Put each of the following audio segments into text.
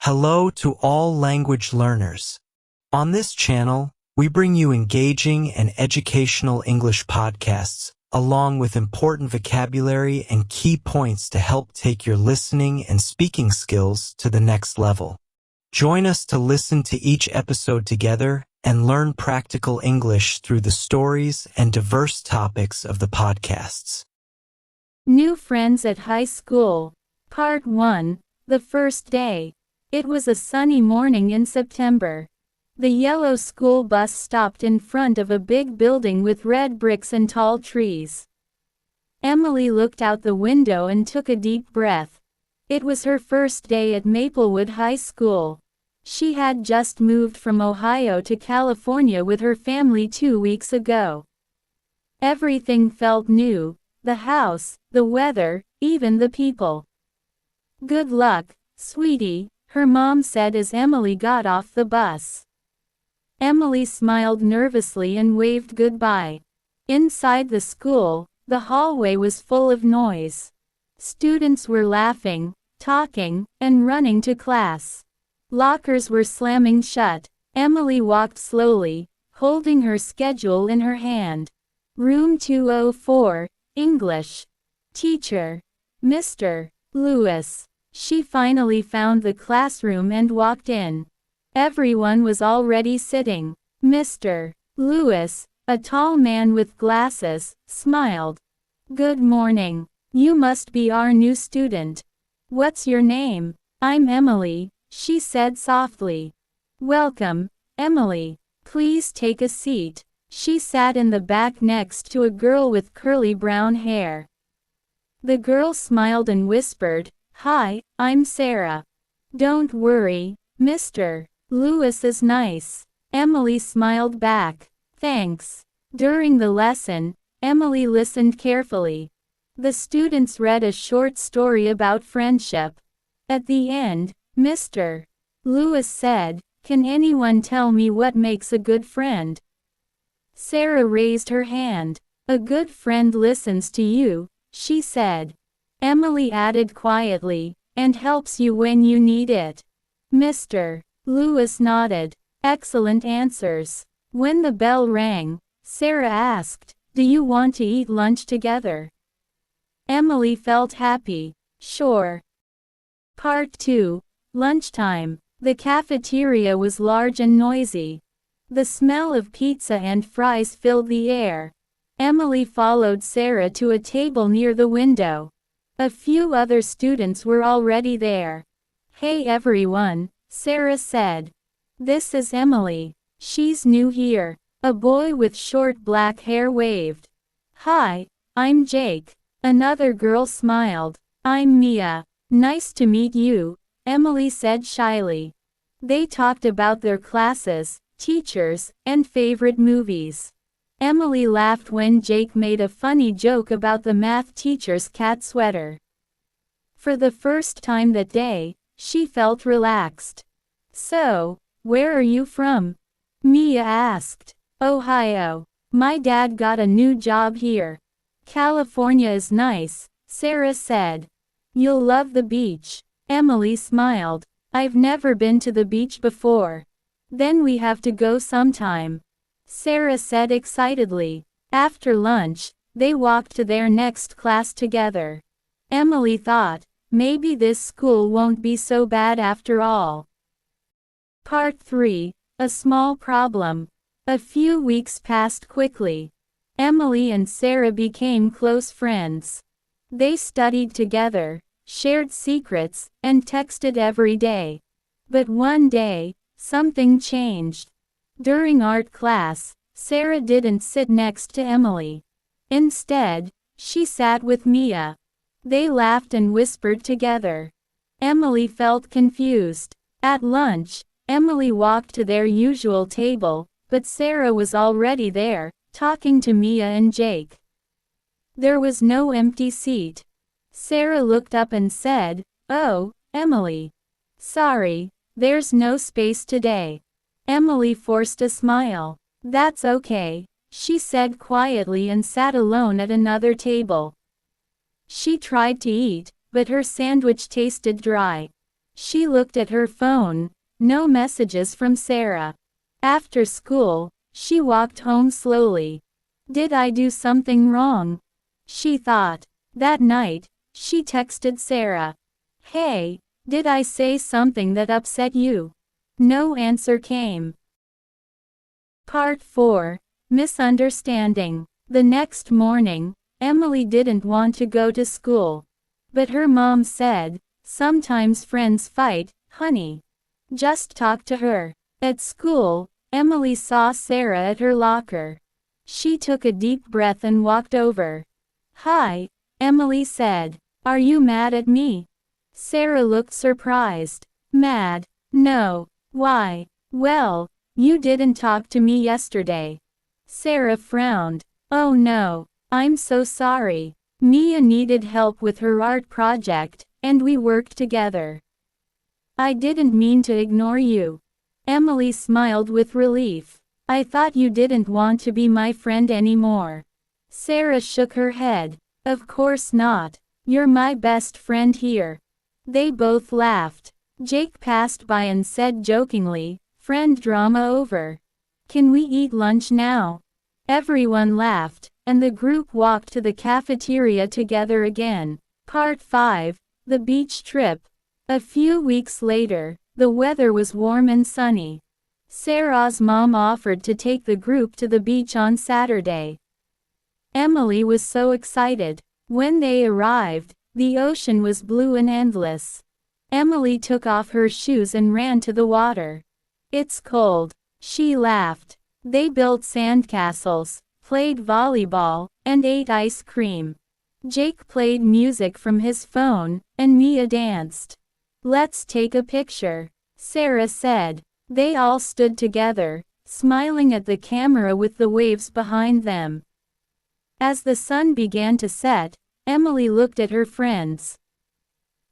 Hello to all language learners. On this channel, we bring you engaging and educational English podcasts, along with important vocabulary and key points to help take your listening and speaking skills to the next level. Join us to listen to each episode together and learn practical English through the stories and diverse topics of the podcasts. New friends at high school. Part 1. The first day. It was a sunny morning in September. The yellow school bus stopped in front of a big building with red bricks and tall trees. Emily looked out the window and took a deep breath. It was her first day at Maplewood High School. She had just moved from Ohio to California with her family 2 weeks ago. Everything felt new: the house, the weather, even the people. "Good luck, sweetie," her mom said as Emily got off the bus. Emily smiled nervously and waved goodbye. Inside the school, the hallway was full of noise. Students were laughing, talking, and running to class. Lockers were slamming shut. Emily walked slowly, holding her schedule in her hand. Room 204, English. Teacher: Mr. Lewis. She finally found the classroom and walked in. Everyone was already sitting. Mr. Lewis, a tall man with glasses, smiled. "Good morning. You must be our new student. What's your name?" "I'm Emily," she said softly. "Welcome, Emily. Please take a seat." She sat in the back next to a girl with curly brown hair. The girl smiled and whispered, "Hi, I'm Sarah." "Don't worry, Mr. Lewis is nice." Emily smiled back. "Thanks." During the lesson, Emily listened carefully. The students read a short story about friendship. At the end, Mr. Lewis said, "Can anyone tell me what makes a good friend?" Sarah raised her hand. "A good friend listens to you," she said. Emily added quietly, "and helps you when you need it." Mr. Lewis nodded. "Excellent answers." When the bell rang, Sarah asked, "Do you want to eat lunch together?" Emily felt happy. "Sure." Part 2. Lunchtime. The cafeteria was large and noisy. The smell of pizza and fries filled the air. Emily followed Sarah to a table near the window. A few other students were already there. "Hey everyone," Sarah said. "This is Emily. She's new here." A boy with short black hair waved. "Hi, I'm Jake." Another girl smiled. "I'm Mia. Nice to meet you," Emily said shyly. They talked about their classes, teachers, and favorite movies. Emily laughed when Jake made a funny joke about the math teacher's cat sweater. For the first time that day, she felt relaxed. "So, where are you from?" Mia asked. "Ohio. My dad got a new job here." "California is nice," Sarah said. "You'll love the beach." Emily smiled. "I've never been to the beach before." "Then we have to go sometime," Sarah said excitedly. After lunch, they walked to their next class together. Emily thought, maybe this school won't be so bad after all. Part 3. A small problem. A few weeks passed quickly. Emily and Sarah became close friends. They studied together, shared secrets, and texted every day. But one day, something changed. During art class, Sarah didn't sit next to Emily. Instead, she sat with Mia. They laughed and whispered together. Emily felt confused. At lunch, Emily walked to their usual table, but Sarah was already there, talking to Mia and Jake. There was no empty seat. Sarah looked up and said, "Oh, Emily. Sorry, there's no space today." Emily forced a smile. "That's okay," she said quietly and sat alone at another table. She tried to eat, but her sandwich tasted dry. She looked at her phone. No messages from Sarah. After school, she walked home slowly. Did I do something wrong? She thought. That night, she texted Sarah. Hey, did I say something that upset you? No answer came. Part 4. Misunderstanding. The next morning, Emily didn't want to go to school. But her mom said, sometimes friends fight, honey. Just talk to her. At school, Emily saw Sarah at her locker. She took a deep breath and walked over. Hi, Emily said. Are you mad at me? Sarah looked surprised. Mad? No. Why? Well, you didn't talk to me yesterday. Sarah frowned. Oh no, I'm so sorry. Mia needed help with her art project, and we worked together. I didn't mean to ignore you. Emily smiled with relief. I thought you didn't want to be my friend anymore. Sarah shook her head. Of course not. You're my best friend here. They both laughed. Jake passed by and said jokingly, friend drama over. Can we eat lunch now? Everyone laughed, and the group walked to the cafeteria together again. Part 5. The beach trip. A few weeks later, the weather was warm and sunny. Sarah's mom offered to take the group to the beach on Saturday. Emily was so excited. When they arrived, the ocean was blue and endless. Emily took off her shoes and ran to the water. It's cold. She laughed. They built sandcastles, played volleyball, and ate ice cream. Jake played music from his phone, and Mia danced. Let's take a picture, Sarah said. They all stood together, smiling at the camera with the waves behind them. As the sun began to set, Emily looked at her friends.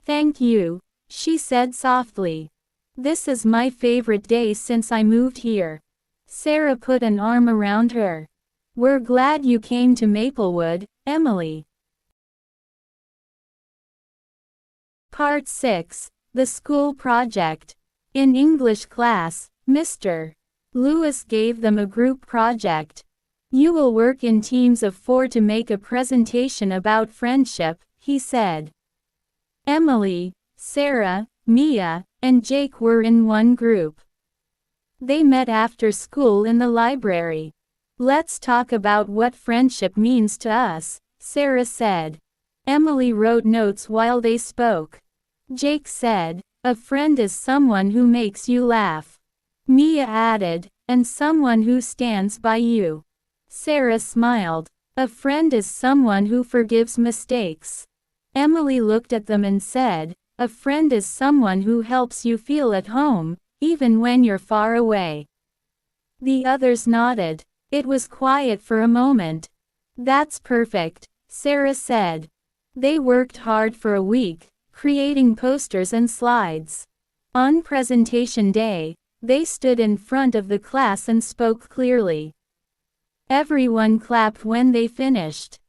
Thank you, she said softly. This is my favorite day since I moved here. Sarah put an arm around her. We're glad you came to Maplewood, Emily. Part 6. The School Project. In English class, Mr. Lewis gave them a group project. You will work in teams of 4 to make a presentation about friendship, he said. Emily, Sarah, Mia, and Jake were in one group. They met after school in the library. Let's talk about what friendship means to us, Sarah said. Emily wrote notes while they spoke. Jake said, a friend is someone who makes you laugh. Mia added, and someone who stands by you. Sarah smiled. A friend is someone who forgives mistakes. Emily looked at them and said, a friend is someone who helps you feel at home, even when you're far away. The others nodded. It was quiet for a moment. That's perfect, Sarah said. They worked hard for a week, creating posters and slides. On presentation day, they stood in front of the class and spoke clearly. Everyone clapped when they finished.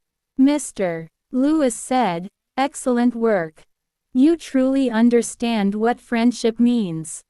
Mr. Lewis said, excellent work. You truly understand what friendship means.